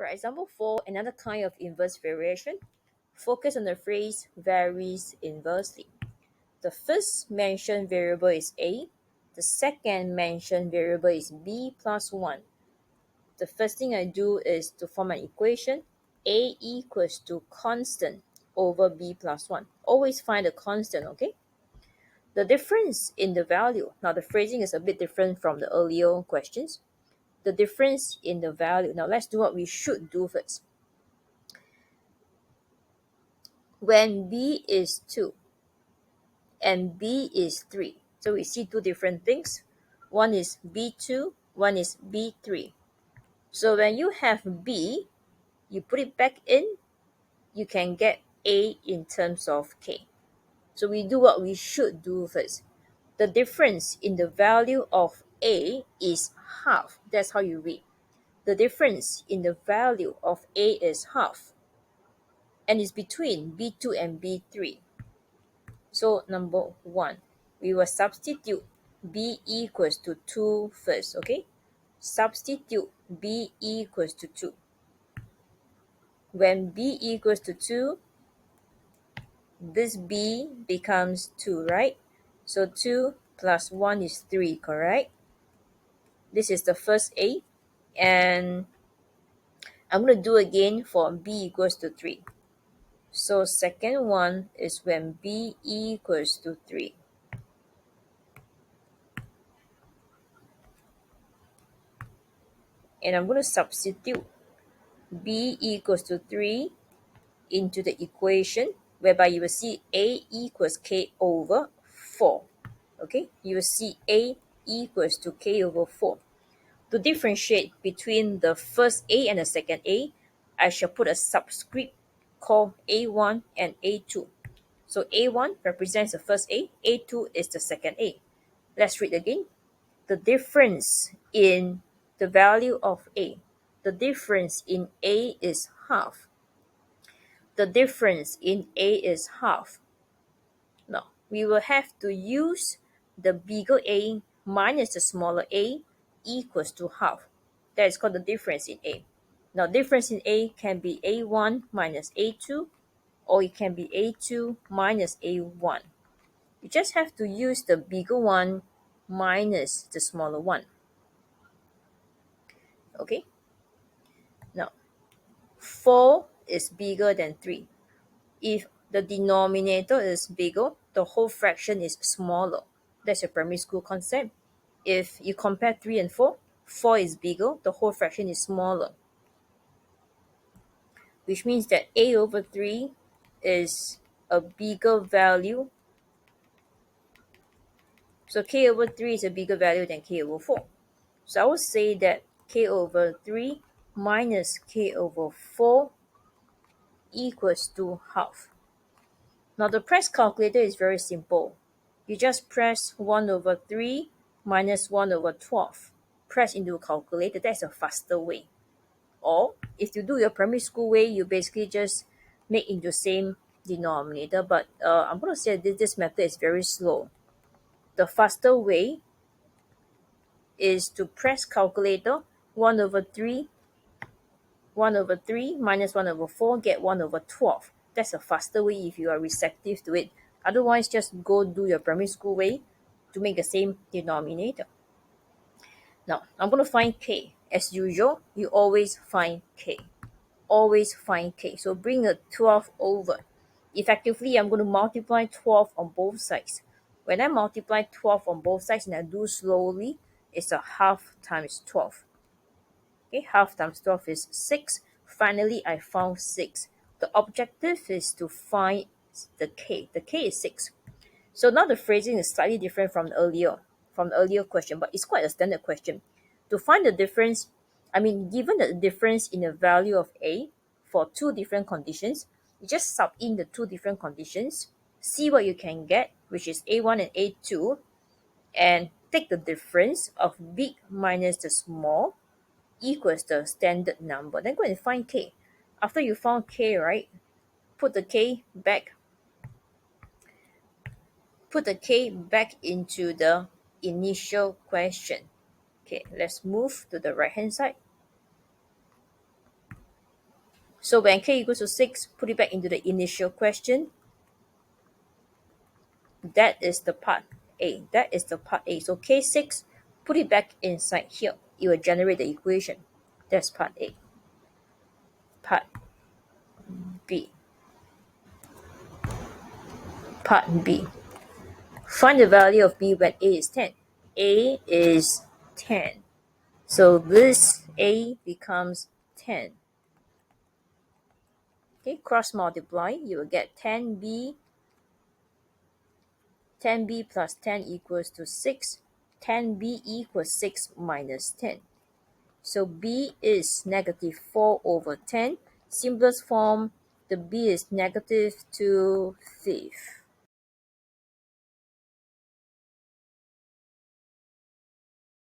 For example 4, another kind of inverse variation. Focus on the phrase varies inversely. The first mentioned variable is a. The second mentioned variable is b plus 1. The first thing I do is to form an equation. A equals to constant over b plus 1. Always find a constant, okay? The difference in the value. Now the phrasing is a bit different from the earlier questions. The difference in the value. Now let's do what we should do first. When b is 2 and b is 3, so we see two different things. One is b2, one is b3. So when you have b, you put it back in, you can get a in terms of k. So we do what we should do first. The difference in the value of a is half. That's how you read. The difference in the value of a is half, and it's between b2 and b3. So number 1, we will substitute b equals to 2 first, okay? Substitute b equals to 2. When b equals to 2, this b becomes 2, right? So 2 plus 1 is 3, correct? This is the first a, and I'm going to do again for b equals to 3. So second one is when b equals to 3. And I'm going to substitute b equals to 3 into the equation, whereby you will see a equals k over 4. Okay, you will see a equals to k over 4. To differentiate between the first a and the second a, I shall put a subscript called a1 and a2. So a1 represents the first a, a2 is the second a. Let's read again. The difference in the value of a. The difference in a is half. The difference in a is half. Now, we will have to use the bigger a minus the smaller a equals to half. That is called the difference in a. Now, difference in a can be a1 minus a2, or it can be a2 minus a1. You just have to use the bigger one minus the smaller one. Okay? Now, 4 is bigger than 3. If the denominator is bigger, the whole fraction is smaller. That's your primary school concept. If you compare 3 and 4, 4 is bigger, the whole fraction is smaller. Which means that a over 3 is a bigger value. So k over 3 is a bigger value than k over 4. So I would say that k over 3 minus k over 4 equals to half. Now the press calculator is very simple. You just press 1 over 3 minus 1 over 12. Press into a calculator. That's a faster way. Or if you do your primary school way, you basically just make into the same denominator. But I'm going to say that this method is very slow. The faster way is to press calculator 1 over 3 minus 1 over 4, get 1 over 12. That's a faster way if you are receptive to it. Otherwise, just go do your primary school way to make the same denominator. Now, I'm going to find k. As usual, you always find k. Always find k. So bring a 12 over. Effectively, I'm going to multiply 12 on both sides. When I multiply 12 on both sides and I do slowly, it's a half times 12. Okay, half times 12 is 6. Finally, I found 6. The objective is to find the k. The k is 6. So now the phrasing is slightly different from the earlier question, but it's quite a standard question. To find the difference, given the difference in the value of a for two different conditions, you just sub in the two different conditions, see what you can get, which is a1 and a2, and take the difference of big minus the small equals the standard number. Then go and find k. After you found k, right, put the k back into the initial question. Okay, let's move to the right hand side. So when k equals to 6, put it back into the initial question. That is the part A. That is the part A. So K6, put it back inside here. It will generate the equation. That's part A. Part B. Part B. Find the value of B when A is 10. A is 10. So this A becomes 10. Okay, cross multiply, you will get 10B. 10B plus 10 equals to 6. 10B equals 6 minus 10. So B is negative 4 over 10. Simplest form, the B is negative 2/5.